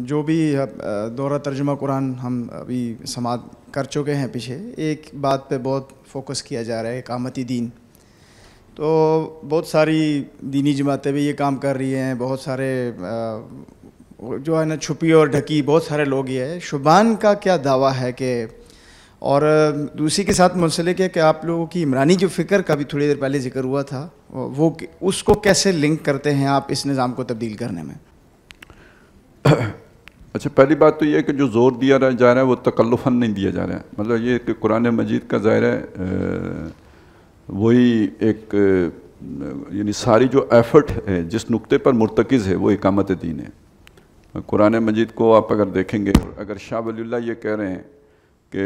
جو بھی دورہ ترجمہ قرآن ہم ابھی سماعت کر چکے ہیں پیچھے، ایک بات پہ بہت فوکس کیا جا رہا ہے، اقامتی دین۔ تو بہت ساری دینی جماعتیں بھی یہ کام کر رہی ہیں، بہت سارے جو ہے نا چھپی اور ڈھکی بہت سارے لوگ یہ ہے۔ شبان کا کیا دعویٰ ہے کہ، اور دوسری کے ساتھ منسلک ہے کہ آپ لوگوں کی عمرانی جو فکر کا بھی تھوڑی دیر پہلے ذکر ہوا تھا، وہ اس کو کیسے لنک کرتے ہیں آپ اس نظام کو تبدیل کرنے میں؟ اچھا، پہلی بات تو یہ ہے کہ جو زور دیا جا رہا ہے وہ تکلفاً نہیں دیا جا رہا ہے۔ مطلب یہ کہ قرآن مجید کا ظاہر ہے وہی ایک یعنی ساری جو ایفرٹ ہے جس نقطے پر مرتکز ہے وہ اقامت دین ہے۔ قرآن مجید کو آپ اگر دیکھیں گے، اگر شاہ ولی اللہ یہ کہہ رہے ہیں کہ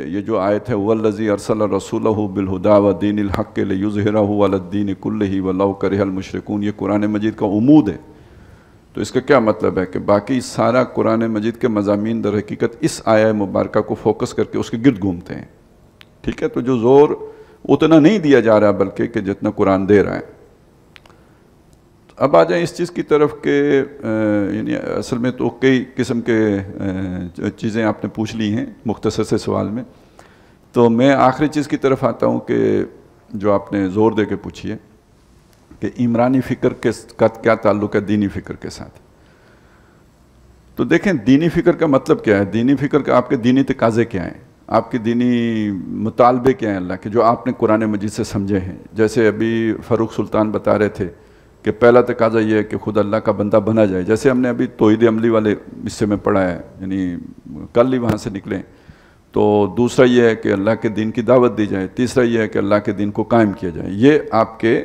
یہ جو آیت ہے وَالَّذِي أَرْسَلَ رَسُولَهُ بِالْهُدَىٰ وَدِينِ الْحَقِّ لِيُظْهِرَهُ عَلَى الدِّينِ كُلِّهِ وَلَوْ كَرِهَ الْمُشْرِكُونَ، یہ قرآن مجید کا عمود ہے۔ تو اس کا کیا مطلب ہے کہ باقی سارا قرآن مجید کے مضامین در حقیقت اس آیہ مبارکہ کو فوکس کر کے اس کے گرد گھومتے ہیں۔ ٹھیک ہے، تو جو زور اتنا نہیں دیا جا رہا بلکہ کہ جتنا قرآن دے رہا ہے۔ اب آ جائیں اس چیز کی طرف کہ یعنی اصل میں تو کئی قسم کے چیزیں آپ نے پوچھ لی ہیں مختصر سے سوال میں، تو میں آخری چیز کی طرف آتا ہوں کہ جو آپ نے زور دے کے پوچھی ہے کہ عمرانی فکر کا کیا تعلق ہے دینی فکر کے ساتھ۔ تو دیکھیں دینی فکر کا مطلب کیا ہے، دینی فکر کا آپ کے دینی تقاضے کیا ہیں، آپ کے دینی مطالبے کیا ہیں اللہ کے، جو آپ نے قرآن مجید سے سمجھے ہیں۔ جیسے ابھی فاروق سلطان بتا رہے تھے کہ پہلا تقاضا یہ ہے کہ خود اللہ کا بندہ بنا جائے، جیسے ہم نے ابھی توحید عملی والے حصے میں پڑھا ہے، یعنی کل ہی وہاں سے نکلیں۔ تو دوسرا یہ ہے کہ اللہ کے دین کی دعوت دی جائے، تیسرا یہ ہے کہ اللہ کے دین کو قائم کیا جائے۔ یہ آپ کے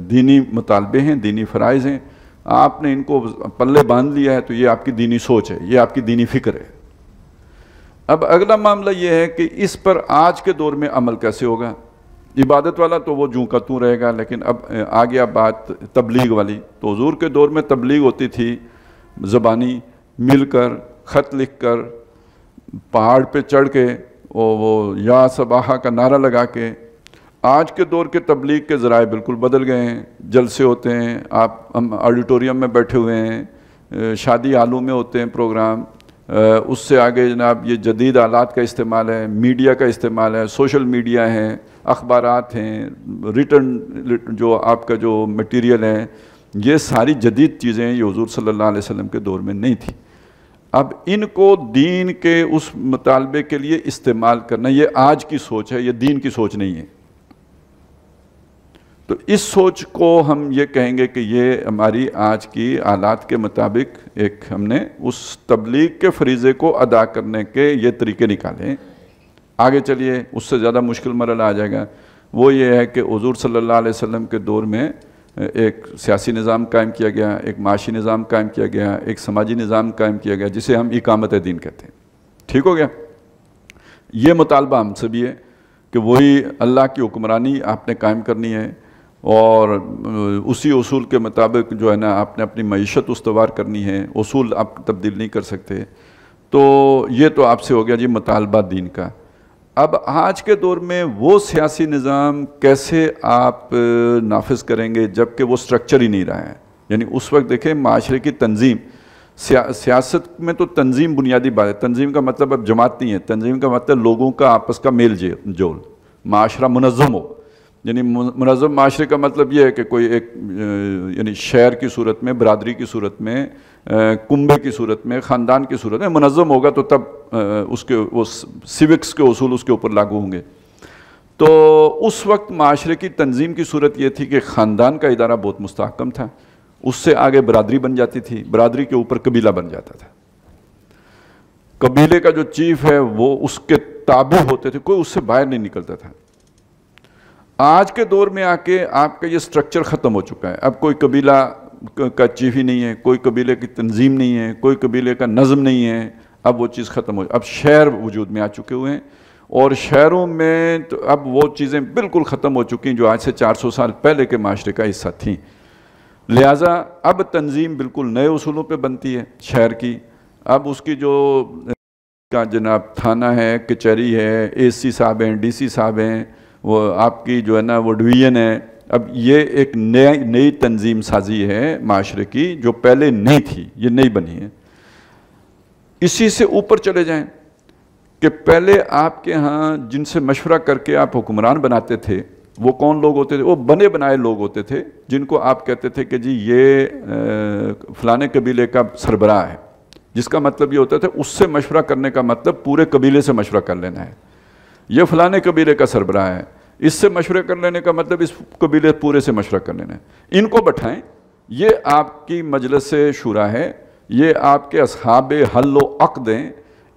دینی مطالبے ہیں، دینی فرائض ہیں۔ آپ نے ان کو پلے باندھ لیا ہے تو یہ آپ کی دینی سوچ ہے، یہ آپ کی دینی فکر ہے۔ اب اگلا معاملہ یہ ہے کہ اس پر آج کے دور میں عمل کیسے ہوگا۔ عبادت والا تو وہ جوں کا توں رہے گا، لیکن اب آ گیا بات تبلیغ والی۔ تو حضور کے دور میں تبلیغ ہوتی تھی زبانی، مل کر، خط لکھ کر، پہاڑ پہ چڑھ کے وہ یا صباحہ کا نعرہ لگا کے۔ آج کے دور کے تبلیغ کے ذرائع بالکل بدل گئے ہیں، جلسے ہوتے ہیں، ہم آڈیٹوریم میں بیٹھے ہوئے ہیں، شادی ہالوں میں ہوتے ہیں پروگرام، اس سے آگے جناب یہ جدید آلات کا استعمال ہے، میڈیا کا استعمال ہے، سوشل میڈیا ہیں، اخبارات ہیں، ریٹن جو آپ کا جو مٹیریل ہے، یہ ساری جدید چیزیں یہ حضور صلی اللہ علیہ وسلم کے دور میں نہیں تھی۔ اب ان کو دین کے اس مطالبے کے لیے استعمال کرنا یہ آج کی سوچ ہے، یہ دین کی سوچ نہیں ہے۔ تو اس سوچ کو ہم یہ کہیں گے کہ یہ ہماری آج کی حالات کے مطابق ایک ہم نے اس تبلیغ کے فریضے کو ادا کرنے کے یہ طریقے نکالے۔ آگے چلیے، اس سے زیادہ مشکل مرحلہ آ جائے گا۔ وہ یہ ہے کہ حضور صلی اللہ علیہ وسلم کے دور میں ایک سیاسی نظام قائم کیا گیا، ایک معاشی نظام قائم کیا گیا، ایک سماجی نظام قائم کیا گیا جسے ہم اقامت دین کہتے ہیں۔ ٹھیک ہو گیا؟ یہ مطالبہ ہم سے بھی ہے کہ وہی اللہ کی حکمرانی آپ نے قائم کرنی ہے، اور اسی اصول کے مطابق جو ہے نا آپ نے اپنی معیشت استوار کرنی ہے، اصول آپ تبدیل نہیں کر سکتے۔ تو یہ تو آپ سے ہو گیا جی مطالبہ دین کا۔ اب آج کے دور میں وہ سیاسی نظام کیسے آپ نافذ کریں گے جبکہ وہ سٹرکچر ہی نہیں رہا ہے۔ یعنی اس وقت دیکھیں معاشرے کی تنظیم، سیاست میں تو تنظیم بنیادی بات ہے۔ تنظیم کا مطلب اب جماعت نہیں ہے، تنظیم کا مطلب لوگوں کا آپس کا میل جول، معاشرہ منظم ہو۔ یعنی منظم معاشرے کا مطلب یہ ہے کہ کوئی ایک یعنی شہر کی صورت میں، برادری کی صورت میں، کنبے کی صورت میں، خاندان کی صورت میں منظم ہوگا تو تب اس کے وہ سیوکس کے اصول اس کے اوپر لاگو ہوں گے۔ تو اس وقت معاشرے کی تنظیم کی صورت یہ تھی کہ خاندان کا ادارہ بہت مستحکم تھا، اس سے آگے برادری بن جاتی تھی، برادری کے اوپر قبیلہ بن جاتا تھا، قبیلے کا جو چیف ہے وہ اس کے تابع ہوتے تھے، کوئی اس سے باہر نہیں نکلتا تھا۔ آج کے دور میں آ کے آپ کا یہ سٹرکچر ختم ہو چکا ہے۔ اب کوئی قبیلہ کا چیف ہی نہیں ہے، کوئی قبیلے کی تنظیم نہیں ہے، کوئی قبیلے کا نظم نہیں ہے، اب وہ چیز ختم ہو، اب شہر وجود میں آ چکے ہوئے ہیں، اور شہروں میں تو اب وہ چیزیں بالکل ختم ہو چکی ہیں جو آج سے 400 سال پہلے کے معاشرے کا حصہ تھیں۔ لہٰذا اب تنظیم بالکل نئے اصولوں پہ بنتی ہے شہر کی۔ اب اس کی جو کا جناب تھانہ ہے، کچہری ہے، اے سی صاحب ہیں، ڈی سی صاحب ہیں، وہ آپ کی جو ہے نا وہ ڈویژن ہے، اب یہ ایک نئی تنظیم سازی ہے معاشرے کی جو پہلے نہیں تھی، یہ نئی بنی ہے۔ اسی سے اوپر چلے جائیں کہ پہلے آپ کے ہاں جن سے مشورہ کر کے آپ حکمران بناتے تھے وہ کون لوگ ہوتے تھے؟ وہ بنے بنائے لوگ ہوتے تھے جن کو آپ کہتے تھے کہ جی یہ فلانے قبیلے کا سربراہ ہے، جس کا مطلب یہ ہوتا تھا اس سے مشورہ کرنے کا مطلب پورے قبیلے سے مشورہ کر لینا ہے۔ یہ فلانے قبیلے کا سربراہ ہے، اس سے مشورہ کر لینے کا مطلب اس قبیلے پورے سے مشورہ کر لینا ہے۔ ان کو بٹھائیں، یہ آپ کی مجلس شورا ہے، یہ آپ کے اصحاب حل و عقد ہیں،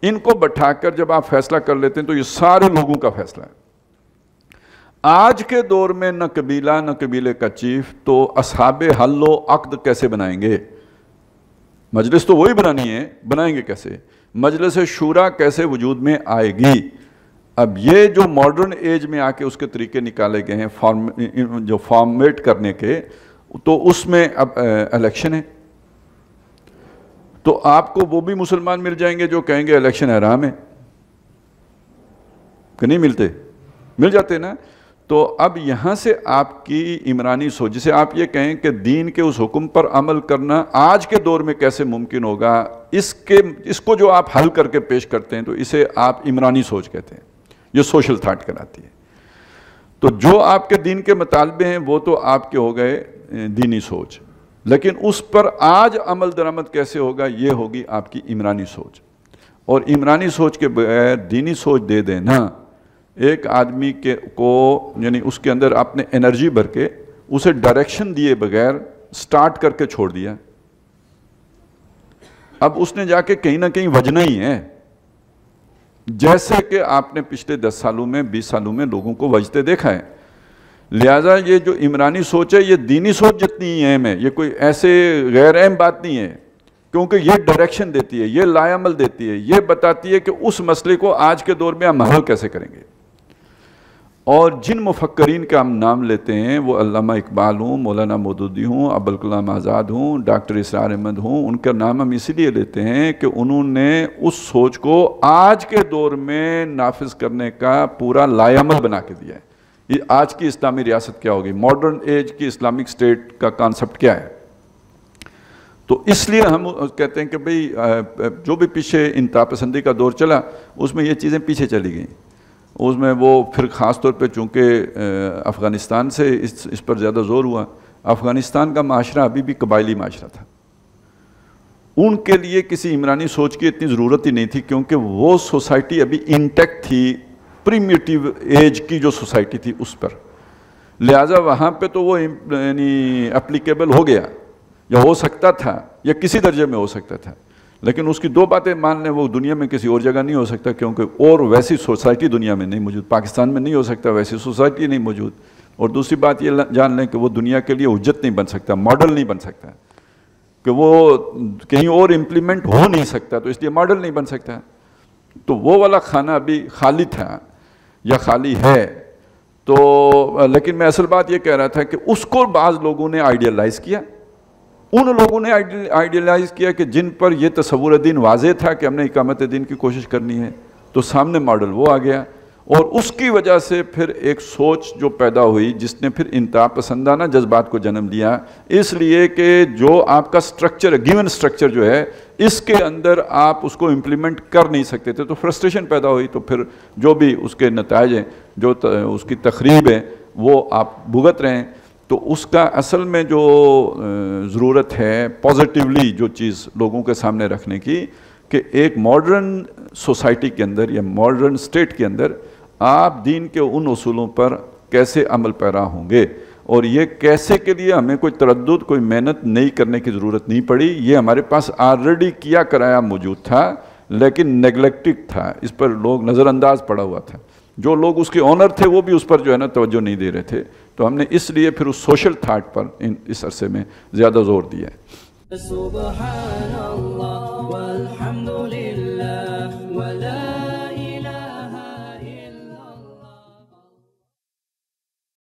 ان کو بٹھا کر جب آپ فیصلہ کر لیتے ہیں تو یہ سارے لوگوں کا فیصلہ ہے۔ آج کے دور میں نہ قبیلہ نہ قبیلے کا چیف، تو اصحاب حل و عقد کیسے بنائیں گے؟ مجلس تو وہی بنانی ہے، بنائیں گے کیسے؟ مجلس شورا کیسے وجود میں آئے گی؟ اب یہ جو ماڈرن ایج میں آ کے اس کے طریقے نکالے گئے ہیں جو فارمیٹ کرنے کے، تو اس میں اب الیکشن ہے، تو آپ کو وہ بھی مسلمان مل جائیں گے جو کہیں گے الیکشن حرام ہے، کہ نہیں ملتے؟ مل جاتے نا۔ تو اب یہاں سے آپ کی عمرانی سوچ، جسے آپ یہ کہیں کہ دین کے اس حکم پر عمل کرنا آج کے دور میں کیسے ممکن ہوگا، اس کو جو آپ حل کر کے پیش کرتے ہیں تو اسے آپ عمرانی سوچ کہتے ہیں، یہ سوشل تھاٹ کراتی ہے۔ تو جو آپ کے دین کے مطالبے ہیں وہ تو آپ کے ہو گئے دینی سوچ، لیکن اس پر آج عمل درآمد کیسے ہوگا، یہ ہوگی آپ کی عمرانی سوچ۔ اور عمرانی سوچ کے بغیر دینی سوچ دے دینا، ایک آدمی کو یعنی اس کے اندر آپ نے انرجی بھر کے اسے ڈائریکشن دیے بغیر سٹارٹ کر کے چھوڑ دیا، اب اس نے جا کے کہیں نہ کہیں وجنا ہی ہے، جیسے کہ آپ نے پچھلے 10 سالوں میں 20 سالوں میں لوگوں کو وجتے دیکھا ہے۔ لہٰذا یہ جو عمرانی سوچ ہے یہ دینی سوچ جتنی اہم ہے، یہ کوئی ایسے غیر اہم بات نہیں ہے، کیونکہ یہ ڈائریکشن دیتی ہے، یہ لائے عمل دیتی ہے، یہ بتاتی ہے کہ اس مسئلے کو آج کے دور میں ہم حل کیسے کریں گے۔ اور جن مفکرین کا ہم نام لیتے ہیں وہ علامہ اقبال ہوں، مولانا مودودی ہوں، ابوالکلام آزاد ہوں، ڈاکٹر اسرار احمد ہوں، ان کا نام ہم اسی لیے لیتے ہیں کہ انہوں نے اس سوچ کو آج کے دور میں نافذ کرنے کا پورا لائے عمل بنا کے دیا ہے۔ یہ آج کی اسلامی ریاست کیا ہوگی، ماڈرن ایج کی اسلامک اسٹیٹ کا کانسیپٹ کیا ہے۔ تو اس لیے ہم کہتے ہیں کہ بھئی جو بھی پیچھے انتہا پسندی کا دور چلا اس میں یہ چیزیں پیچھے چلی گئیں، اس میں وہ پھر خاص طور پہ چونکہ افغانستان سے اس پر زیادہ زور ہوا۔ افغانستان کا معاشرہ ابھی بھی قبائلی معاشرہ تھا، ان کے لیے کسی عمرانی سوچ کی اتنی ضرورت ہی نہیں تھی، کیونکہ وہ سوسائٹی ابھی انٹیکٹ تھی، پریمیٹیو ایج کی جو سوسائٹی تھی اس پر، لہٰذا وہاں پہ تو وہ یعنی اپلیکیبل ہو گیا، یا ہو سکتا تھا، یا کسی درجے میں ہو سکتا تھا، لیکن اس کی 2 باتیں مان لیں، وہ دنیا میں کسی اور جگہ نہیں ہو سکتا، کیونکہ اور ویسی سوسائٹی دنیا میں نہیں موجود، پاکستان میں نہیں ہو سکتا، ویسی سوسائٹی نہیں موجود۔ اور دوسری بات یہ جان لیں کہ وہ دنیا کے لیے حجت نہیں بن سکتا، ماڈل نہیں بن سکتا، کہ وہ کہیں اور امپلیمنٹ ہو نہیں سکتا، تو اس لیے ماڈل نہیں بن سکتا۔ تو وہ والا کھانا ابھی خالی تھا یا خالی ہے۔ تو لیکن میں اصل بات یہ کہہ رہا تھا کہ اس کو بعض لوگوں نے آئیڈیلائز کیا، ان لوگوں نے آئیڈیلائز کیا کہ جن پر یہ تصور دین واضح تھا کہ ہم نے اقامت دین کی کوشش کرنی ہے، تو سامنے ماڈل وہ آ گیا، اور اس کی وجہ سے پھر ایک سوچ جو پیدا ہوئی جس نے پھر انتہا پسندانہ جذبات کو جنم دیا، اس لیے کہ جو آپ کا سٹرکچر ہے، گیون سٹرکچر جو ہے، اس کے اندر آپ اس کو امپلیمنٹ کر نہیں سکتے تھے، تو فرسٹریشن پیدا ہوئی، تو پھر جو بھی اس کے نتائج ہیں، جو اس کی تخریب ہے، وہ آپ بھگت رہے ہیں۔ تو اس کا اصل میں جو ضرورت ہے پازیٹیولی جو چیز لوگوں کے سامنے رکھنے کی، کہ ایک ماڈرن سوسائٹی کے اندر یا ماڈرن اسٹیٹ کے اندر آپ دین کے ان اصولوں پر کیسے عمل پیرا ہوں گے، اور یہ کیسے کے لیے ہمیں کوئی تردد، کوئی محنت نہیں کرنے کی ضرورت نہیں پڑی، یہ ہمارے پاس آلریڈی کیا کرایا موجود تھا، لیکن نیگلیکٹڈ تھا، اس پر لوگ نظر انداز پڑا ہوا تھا، جو لوگ اس کے آنر تھے وہ بھی اس پر جو ہے نا توجہ نہیں دے رہے تھے، تو ہم نے اس لیے پھر اس سوشل تھاٹ پر اس عرصے میں زیادہ زور دیا ہے۔ سبحان اللہ والحمد للہ ولا